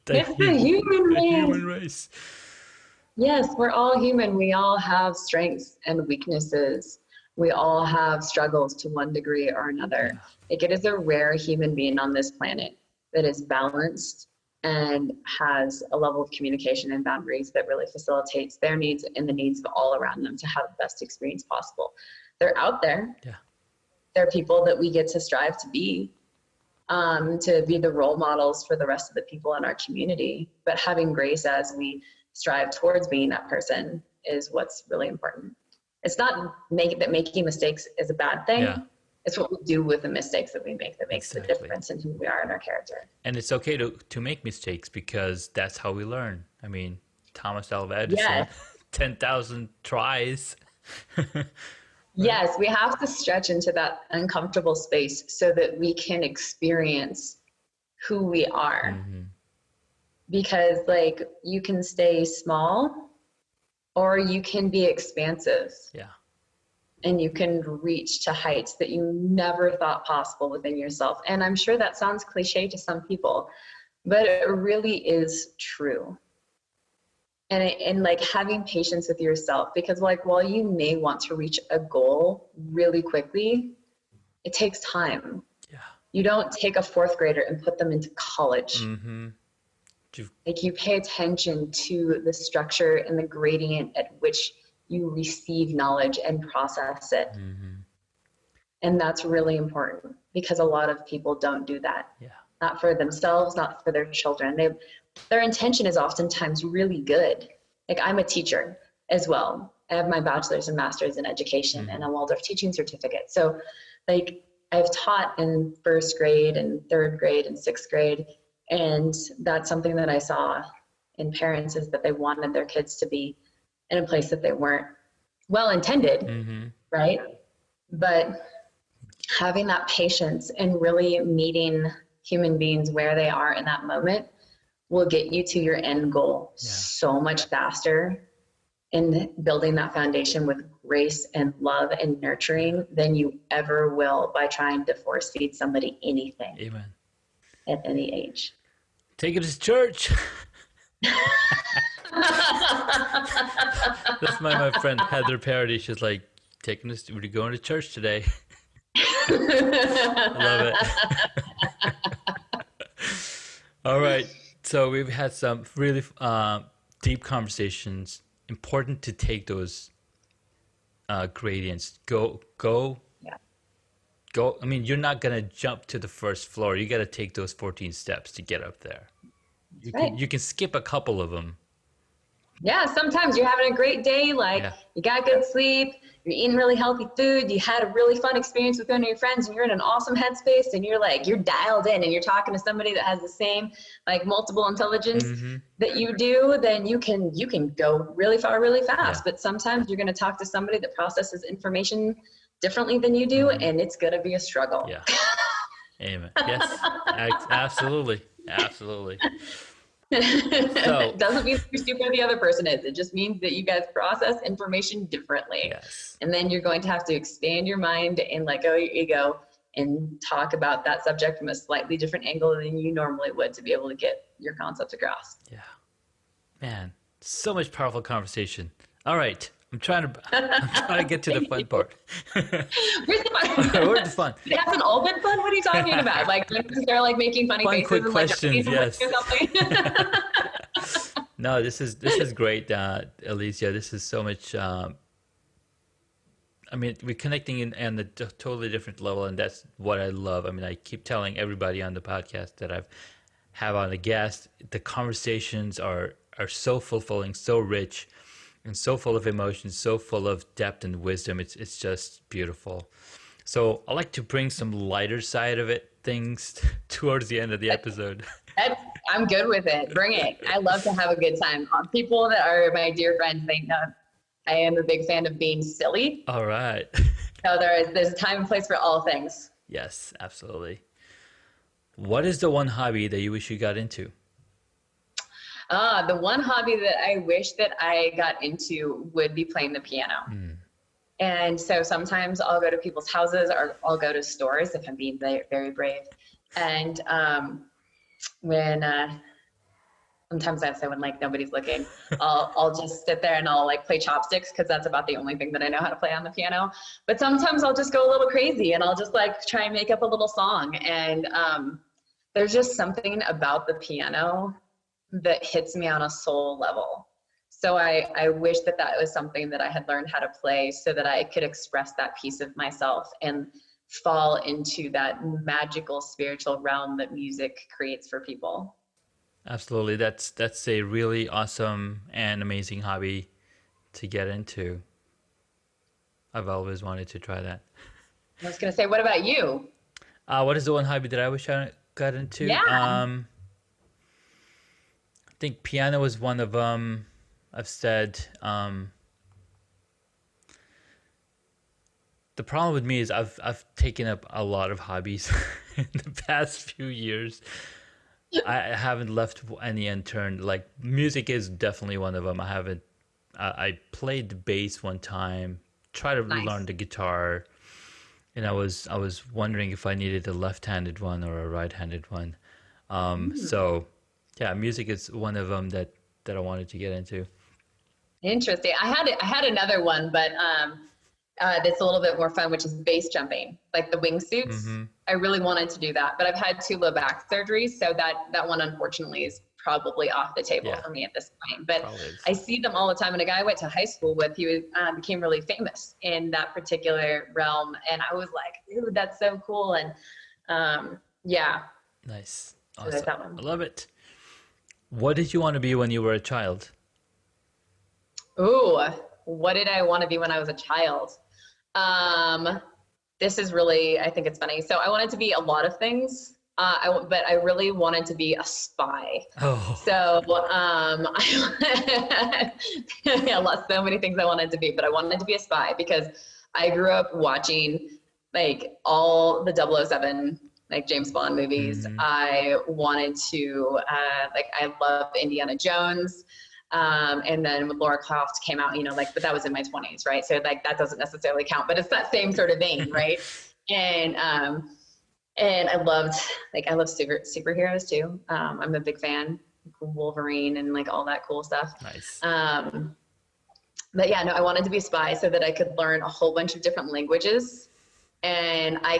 It's the human race. Yes, we're all human. We all have strengths and weaknesses. We all have struggles to one degree or another. Yeah. Like it is a rare human being on this planet that is balanced and has a level of communication and boundaries that really facilitates their needs and the needs of all around them to have the best experience possible. They're out there. Yeah. They're people that we get to strive to be the role models for the rest of the people in our community. But having grace as we strive towards being that person is what's really important. It's not making mistakes is a bad thing. Yeah. It's what we do with the mistakes that we make that makes Exactly. the difference in who we are and our character. And it's okay to make mistakes, because that's how we learn. I mean, Thomas Alva Edison, Yes. 10,000 tries. Yes, we have to stretch into that uncomfortable space so that we can experience who we are. Mm-hmm. Because like you can stay small or you can be expansive. Yeah. And you can reach to heights that you never thought possible within yourself. And I'm sure that sounds cliche to some people, but it really is true. And like having patience with yourself, because like while you may want to reach a goal really quickly, it takes time. Yeah. You don't take a fourth grader and put them into college. Mm-hmm. Like you pay attention to the structure and the gradient at which you receive knowledge and process it. Mm-hmm. And that's really important because a lot of people don't do that. Yeah. Not for themselves, not for their children. Their intention is oftentimes really good. Like I'm a teacher as well. I have my bachelor's and master's in education and a Waldorf teaching certificate. So like I've taught in first grade and third grade and sixth grade. And that's something that I saw in parents is that they wanted their kids to be in a place that they weren't well intended, right? But having that patience and really meeting human beings where they are in that moment will get you to your end goal so much faster in building that foundation with grace and love and nurturing than you ever will by trying to force feed somebody anything. Amen. At any age. Take it to church. That's my friend Heather Parody. She's like, we're going to church today. I love it. All right. So we've had some really deep conversations. Important to take those gradients. Go. I mean, you're not going to jump to the first floor. You got to take those 14 steps to get up there. You can skip a couple of them. Yeah, sometimes you're having a great day, you got good sleep, you're eating really healthy food, you had a really fun experience with one of your friends, and you're in an awesome headspace, and you're dialed in, and you're talking to somebody that has the same multiple intelligence that you do, then you can go really far, really fast. But sometimes you're going to talk to somebody that processes information differently than you do, and it's going to be a struggle. Yeah. Amen. Yes, absolutely. So, it doesn't mean you're stupid the other person is. It just means that you guys process information differently. Yes. And then you're going to have to expand your mind and let go of your ego and talk about that subject from a slightly different angle than you normally would to be able to get your concepts across. Yeah. Man, so much powerful conversation. All right. I'm trying to get to the fun part. Where's the fun? Where's the fun? It hasn't all been fun. What are you talking about? Like when they're like making funny Fun, faces quick and like questions. or Yes. something. No, this is great, Elysia. This is so much. I mean, we're connecting in a totally different level, and that's what I love. I mean, I keep telling everybody on the podcast that I've have on a guest, the conversations are so fulfilling, so rich, and so full of emotions, so full of depth and wisdom. It's just beautiful. So I like to bring some lighter side of it things towards the end of the episode. That's, I'm good with it. Bring it. I love to have a good time. People that are my dear friends, they know I am a big fan of being silly. All right. So there's a time and place for all things. Yes, absolutely. What is the one hobby that you wish you got into? The one hobby that I wish that I got into would be playing the piano. And so sometimes I'll go to people's houses or I'll go to stores if I'm being very, very brave. And when sometimes I say when like nobody's looking, I'll just sit there and I'll like play chopsticks because that's about the only thing that I know how to play on the piano. But sometimes I'll just go a little crazy and I'll just like try and make up a little song. And there's just something about the piano that hits me on a soul level. So I wish that that was something that I had learned how to play so that I could express that piece of myself and fall into that magical spiritual realm that music creates for people. Absolutely. That's a really awesome and amazing hobby to get into. I've always wanted to try that. I was going to say, what about you? What is the one hobby that I wish I got into? Yeah. I think piano was one of them. I've said the problem with me is I've taken up a lot of hobbies in the past few years. I haven't left any unturned. Like music is definitely one of them. I played the bass one time, tried to learn the guitar, and I was wondering if I needed a left-handed one or a right-handed one. So yeah, music is one of them that I wanted to get into. Interesting. I had another one, but that's a little bit more fun, which is base jumping, like the wingsuits. Mm-hmm. I really wanted to do that, but I've had 2 low back surgeries, so that one unfortunately is probably off the table for me at this point. But I see them all the time, and a guy I went to high school with, he became really famous in that particular realm, and I was like, dude, that's so cool. And yeah. Nice. So Awesome. that one. I love it. What did you want to be when you were a child? Ooh, what did I want to be when I was a child? This is really, I think it's funny. So I wanted to be a lot of things, but I really wanted to be a spy. Oh. So so many things I wanted to be, but I wanted to be a spy because I grew up watching like all the 007 like James Bond movies. Mm-hmm. I wanted to I love Indiana Jones. And then when Laura Croft came out, but that was in my 20s, right? So like that doesn't necessarily count, but it's that same sort of vein, right? And I love superheroes too. I'm a big fan, Wolverine and like all that cool stuff. Nice. But yeah, no, I wanted to be a spy so that I could learn a whole bunch of different languages. And I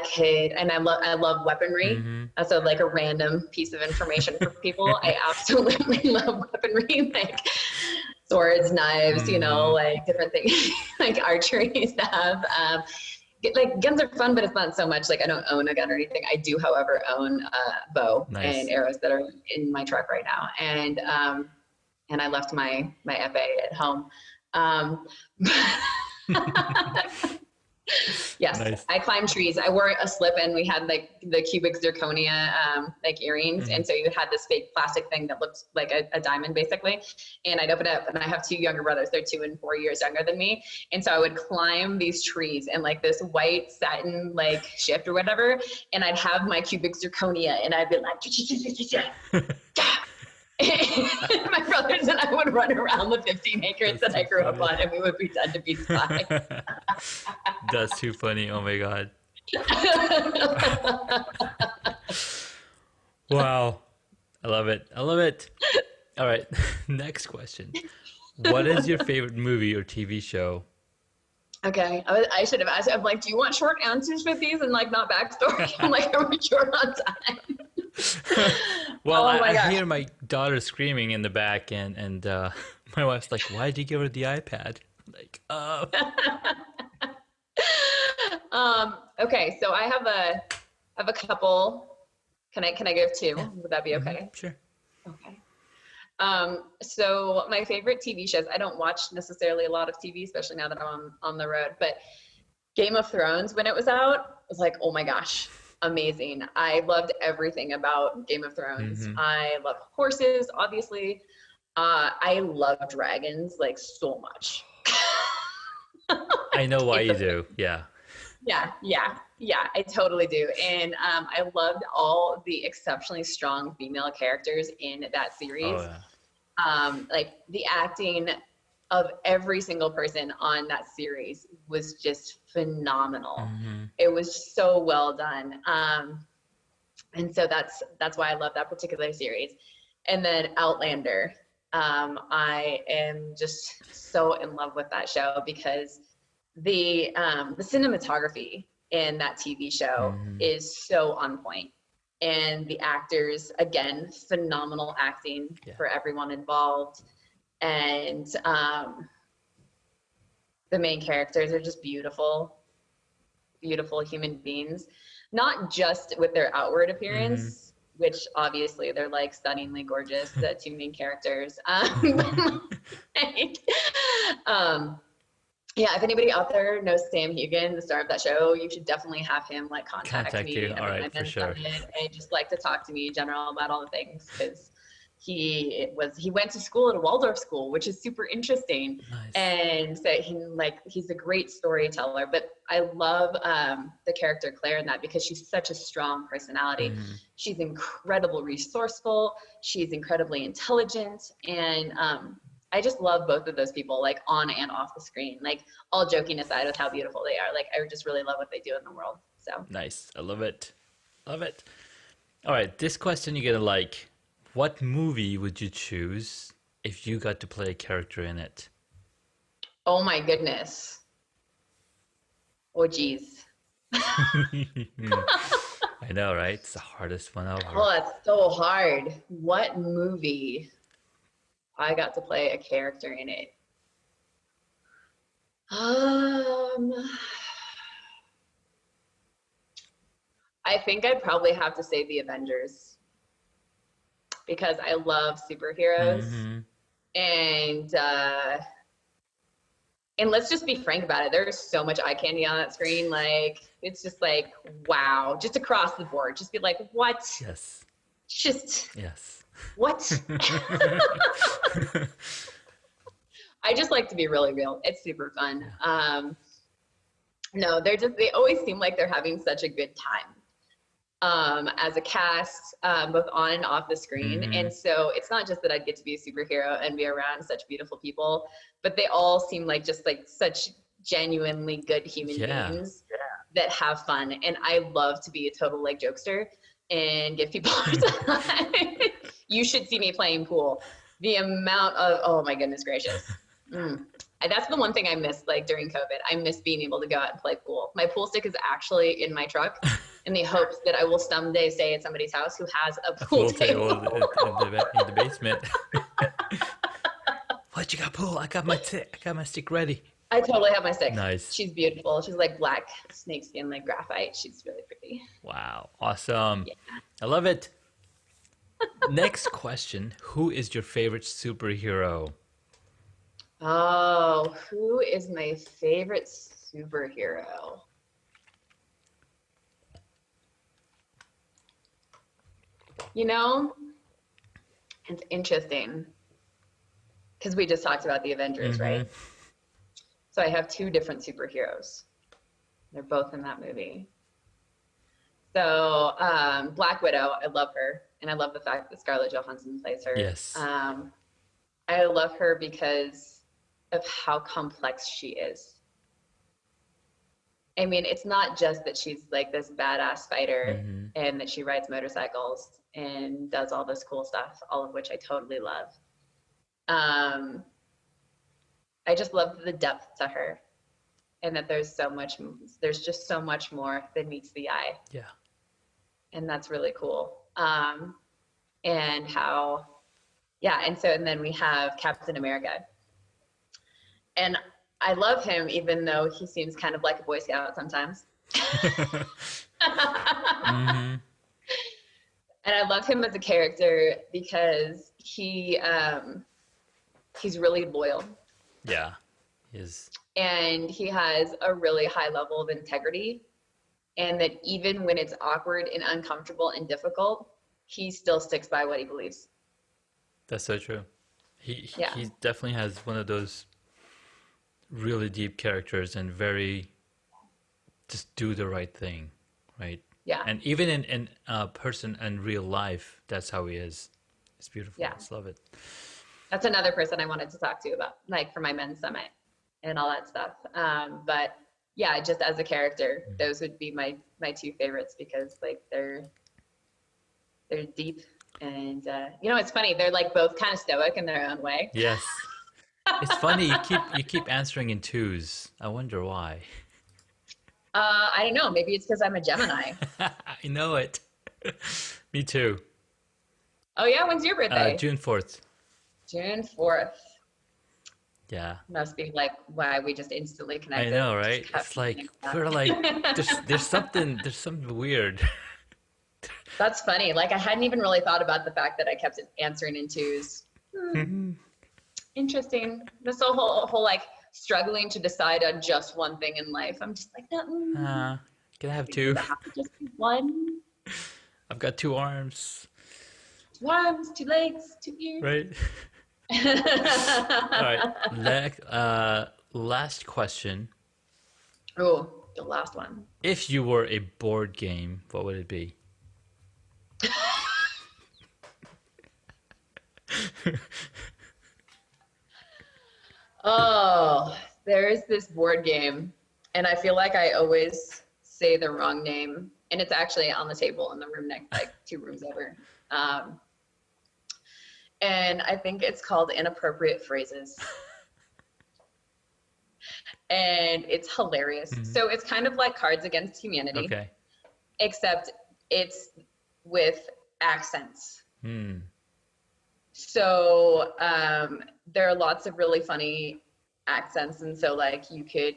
love weaponry. Mm-hmm. So like a random piece of information for people. I absolutely love weaponry, like swords, knives, Mm-hmm. like different things, like archery stuff. Like guns are fun, but it's not so much like I don't own a gun or anything. I do, however, own a bow and arrows that are in my truck right now. And I left my FA at home. Yes, nice. I climbed trees. I wore a slip, and we had like the cubic zirconia like earrings, mm-hmm. and so you had this fake plastic thing that looked like a diamond basically. And I'd open it up, and I have 2 younger brothers. They're 2 and 4 years younger than me, and so I would climb these trees in like this white satin like shift or whatever, and I'd have my cubic zirconia, and I'd be like. My brothers and I would run around the 15 acres that I grew up on, and we would pretend to be spies. That's too funny. Oh my God. Wow. I love it. All right. Next question. What is your favorite movie or TV show? Okay, I should have asked. I'm like, do you want short answers with these and like not backstory? I'm like, are we short on time? Well, Oh my I gosh. hear my daughter screaming in the back, and my wife's like, "Why did you give her the iPad?" Like, Okay, so I have a couple. Can I give yeah, two? Would that be hmm, okay? sure. Okay. So my favorite TV shows, I don't watch necessarily a lot of TV, especially now that I'm on the road, but Game of Thrones, when it was out, was like, oh my gosh, amazing. I loved everything about Game of Thrones. Hmm. I love horses, obviously. I love dragons like so much. I know why It's you a do. Yeah. yeah, I totally do. And I loved all the exceptionally strong female characters in that Oh series. yeah. Like the acting of every single person on that series was just phenomenal. Hmm. It was so well done. And so that's why I love that particular series. And then Outlander. I am just so in love with that show because the cinematography in that TV show Hmm. is so on point. And the actors, again, phenomenal acting Yeah. for everyone involved. And the main characters are just beautiful, beautiful human beings, not just with their outward Hmm. appearance, which obviously they're like stunningly gorgeous, the two main characters. Like, um, yeah, if anybody out there knows Sam Heughan, the star of that show, you should definitely have him like contact Contact you. me All every time right, for I'm done sure. it and just like to talk to me in general about all the things because he went to school at a Waldorf school, which is super interesting. Nice. And so he's a great storyteller. But I love the character Claire in that because she's such a strong personality. Hmm. She's incredibly resourceful. She's incredibly intelligent, and I just love both of those people, like on and off the screen. Like all joking aside with how beautiful they are, like I just really love what they do in the world. So, Nice. I love it. Love it. All right, this question you're gonna like. What movie would you choose if you got to play a character in it? oh my goodness, oh geez, I know, right? It's the hardest one oh ever. that's so hard. What movie I got to play a character in it? Um, I think I'd probably have to say The Avengers because I love superheroes Hmm. and and let's just be frank about it. There's so much eye candy on that screen. Like, it's just like, wow, just across the board. Just be like, what? Yes. Just, Yes. what? I just like to be really real. It's super fun. Yeah. No, they always seem like they're having such a good time as a cast, both on and off the screen. Hmm. And so it's not just that I'd get to be a superhero and be around such beautiful people, but they all seem like just like such genuinely good human Yeah. beings that have fun. And I love to be a total like jokester and give people a hard time. You should see me playing pool. The amount of, oh my goodness gracious. Mm. That's the one thing I missed like during COVID. I miss being able to go out and play pool. My pool stick is actually in my truck in the hopes that I will someday stay at somebody's house who has a A pool pool table table. in the basement. What you got, pool? I got my stick ready. I totally have my stick. Nice. She's beautiful. She's like black snakeskin, like graphite. She's really pretty. Wow. Awesome. Yeah. I love it. Next question. Who is your favorite superhero? Oh, who is my favorite superhero? You know, it's interesting because we just talked about the Avengers, Hmm. right? So I have two different superheroes. They're both in that movie. So Black Widow, I love her, and I love the fact that Scarlett Johansson plays her. Yes. I love her because of how complex she is. I mean, it's not just that she's like this badass fighter Hmm. and that she rides motorcycles and does all this cool stuff, all of which I totally love. Um, I just love the depth to her, and that there's just so much more than meets the eye. Yeah. And that's really cool. And how, yeah, and then we have Captain America. And I love him, even though he seems kind of like a Boy Scout sometimes. Mm-hmm. And I love him as a character because he's really loyal. Yeah. Is. And he has a really high level of integrity. And that even when it's awkward and uncomfortable and difficult, he still sticks by what he believes. That's so true. He Yeah. he definitely has one of those really deep characters and very just do the right thing, right? Yeah. And even in person and real life, that's how he is. It's beautiful. Yeah. I just love it. That's another person I wanted to talk to about, like for my men's summit and all that stuff. But yeah, just as a character, those would be my two favorites because like they're deep and it's funny. They're like both kind of stoic in their own way. Yes. It's funny you keep answering in twos. I wonder why. I don't know. Maybe it's because I'm a Gemini. I know it. Me too. Oh yeah, when's your birthday? June 4th. June 4th. Yeah. Must be like why we just instantly connected. I know, right? It's like we're like there's something weird. That's funny. Like I hadn't even really thought about the fact that I kept answering in twos. Interesting. This whole like struggling to decide on just one thing in life. I'm just like, no. Can I have two? Have to just be one. I've got two arms. 2 arms, 2 legs, 2 ears. Right. All right. Last question. Oh, the last one. If you were a board game, what would it be? Oh, there is this board game, and I feel like I always say the wrong name, and it's actually on the table in the room next, like 2 rooms over. And I think it's called Inappropriate Phrases. And it's hilarious. Mm-hmm. So it's kind of like Cards Against Humanity. Okay. Except it's with accents. So there are lots of really funny accents, and so like you could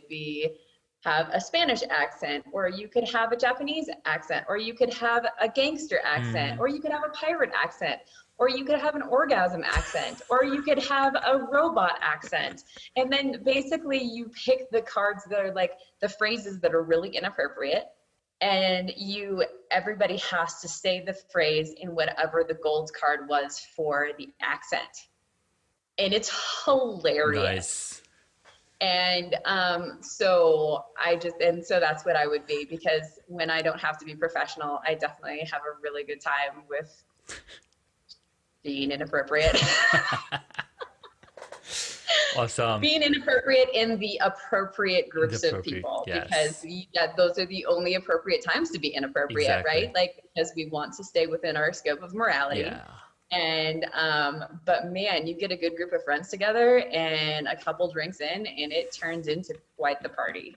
have a Spanish accent, or you could have a Japanese accent, or you could have a gangster accent, or you could have a pirate accent, or you could have an orgasm accent, or you could have a robot accent. And then basically you pick the cards that are like the phrases that are really inappropriate, and everybody has to say the phrase in whatever the gold card was for the accent. And it's hilarious. Nice. And so that's what I would be, because when I don't have to be professional, I definitely have a really good time with being inappropriate. Awesome. Being inappropriate in the appropriate groups of people, yes. Because those are the only appropriate times to be inappropriate, Exactly. right? Like, because we want to stay within our scope of morality. Yeah. And but man, you get a good group of friends together and a couple drinks in, and it turns into quite the party.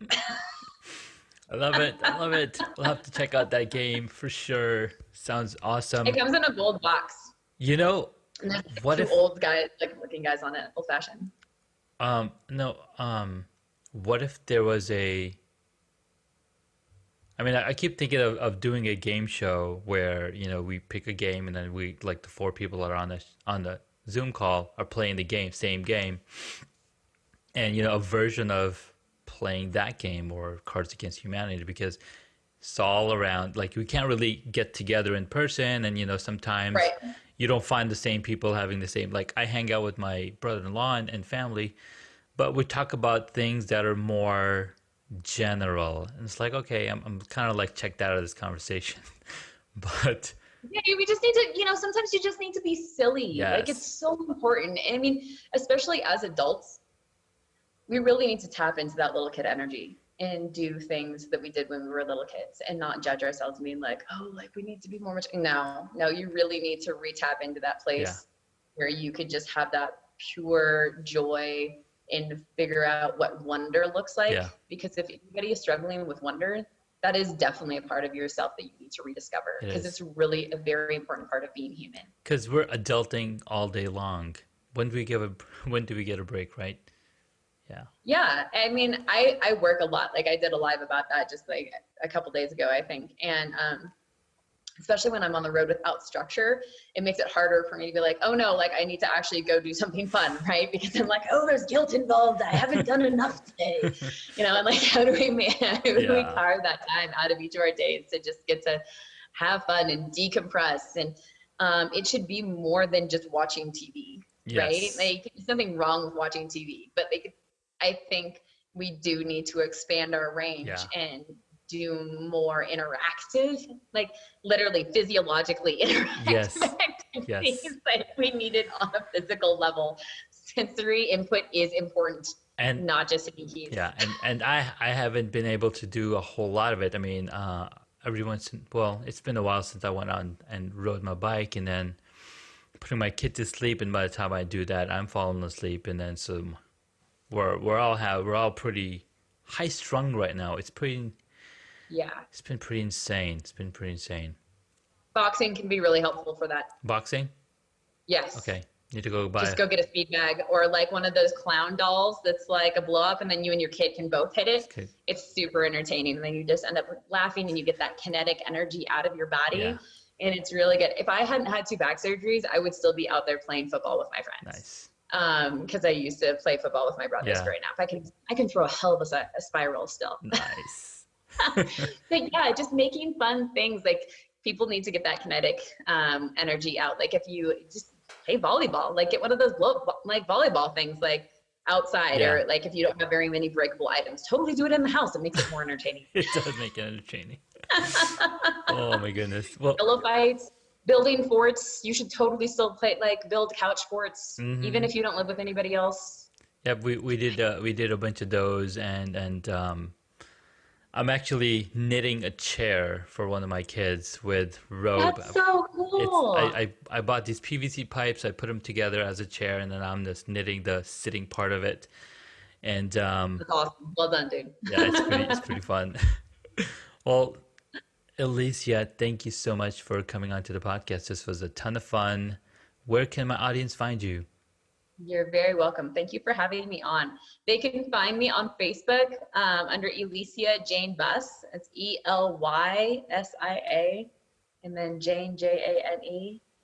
I love it. I love it. We'll have to check out that game for sure. Sounds awesome. It comes in a gold box. You know, And there's what 2 if old guys, like looking guys on it, old fashioned. what if there was I keep thinking of doing a game show where, we pick a game and then we, like the 4 people that are on the Zoom call are playing the same game. And, a version of playing that game or Cards Against Humanity, because it's all around, like we can't really get together in person. And, sometimes you don't find the same people having the same, like I hang out with my brother-in-law and family, but we talk about things that are more general, and it's like, okay, I'm kind of like checked out of this conversation. But yeah, we just need to, sometimes you just need to be silly. Yes. Like, it's so important. And I mean, especially as adults, we really need to tap into that little kid energy and do things that we did when we were little kids, and not judge ourselves being like, oh, like we need to be more much. No, you really need to re-tap into that place where you could just have that pure joy and figure out what wonder looks like. Yeah. Because if anybody is struggling with wonder, that is definitely a part of yourself that you need to rediscover, because it's really a very important part of being human. Because we're adulting all day long. When do we get a break, right? Yeah. I mean, I work a lot. Like I did a live about that just like a couple days ago, I think. And especially when I'm on the road without structure, it makes it harder for me to be like, oh no, like I need to actually go do something fun, right? Because I'm like, oh, there's guilt involved. I haven't done enough today. And like, how do we carve that time out of each of our days to just get to have fun and decompress? And it should be more than just watching TV, right? Like there's nothing wrong with watching TV, but I think we do need to expand our range and do more interactive, like literally physiologically interactive activities. Like we need it on a physical level. Sensory input is important, and not just keys. Yeah, and I haven't been able to do a whole lot of it. I mean, it's been a while since I went on and rode my bike, and then putting my kid to sleep, and by the time I do that, I'm falling asleep, and then so we're all pretty high strung right now. It's been pretty insane. Boxing can be really helpful for that. Boxing? Yes. Okay. Need to go buy. Just go get a speed bag, or like one of those clown dolls that's like a blow up, and then you and your kid can both hit it. Okay. It's super entertaining. And then you just end up laughing, and you get that kinetic energy out of your body. Yeah. And it's really good. If I hadn't had 2 back surgeries, I would still be out there playing football with my friends. Nice. Because I used to play football with my brothers growing up. I can throw a hell of a spiral still. Nice. But yeah, just making fun things. Like people need to get that kinetic energy out. Like if you just play volleyball, like get one of those volleyball things like outside, or like if you don't have very many breakable items, totally do it in the house. It makes it more entertaining. It does make it entertaining. Oh my goodness. Well, pillow fights, building forts. You should totally still build couch forts, even if you don't live with anybody else. Yeah, we did a bunch of those, and I'm actually knitting a chair for one of my kids with rope. That's so cool. I bought these PVC pipes. I put them together as a chair, and then I'm just knitting the sitting part of it. And that's awesome. Well done, dude. Yeah, it's pretty fun. Well, Elysia, thank you so much for coming on to the podcast. This was a ton of fun. Where can my audience find you? You're very welcome. Thank you for having me on. They can find me on Facebook under Elysia Jane Buss. It's ELYSIA, and then Jane JANE, and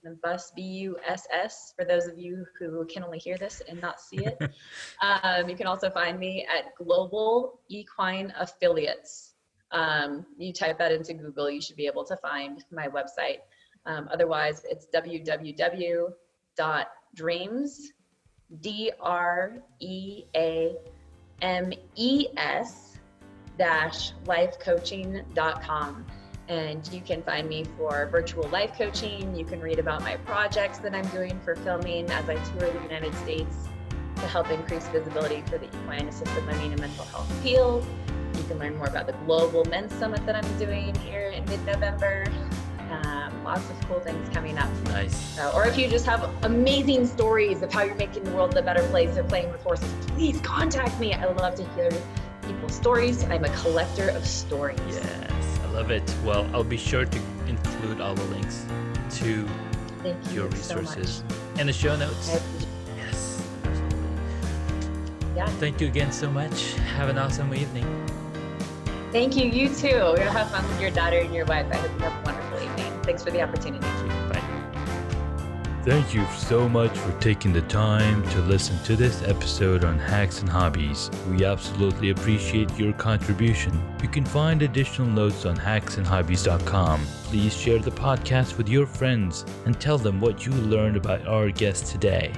then Buss BUSS. For those of you who can only hear this and not see it, you can also find me at Global Equine Affiliates. You type that into Google, you should be able to find my website. Otherwise, it's www.dreams. DREAMES-lifecoaching.com. And you can find me for virtual life coaching. You can read about my projects that I'm doing for filming as I tour the United States to help increase visibility for the equine assisted living and mental health field. You can learn more about the Global Men's Summit that I'm doing here in mid-November. Lots of cool things coming up. Nice. Or if you just have amazing stories of how you're making the world a better place or playing with horses, please contact me. I love to hear people's stories. I'm a collector of stories. Yes, I love it. Well, I'll be sure to include all the links to your resources in the show notes. Yes, absolutely. Yeah. Thank you again so much. Have an awesome evening. Thank you. You too. You'll have fun with your daughter and your wife. I hope you have a wonderful evening. Thanks for the opportunity. Bye. Thank you so much for taking the time to listen to this episode on Hacks and Hobbies. We absolutely appreciate your contribution. You can find additional notes on hacksandhobbies.com. Please share the podcast with your friends and tell them what you learned about our guest today.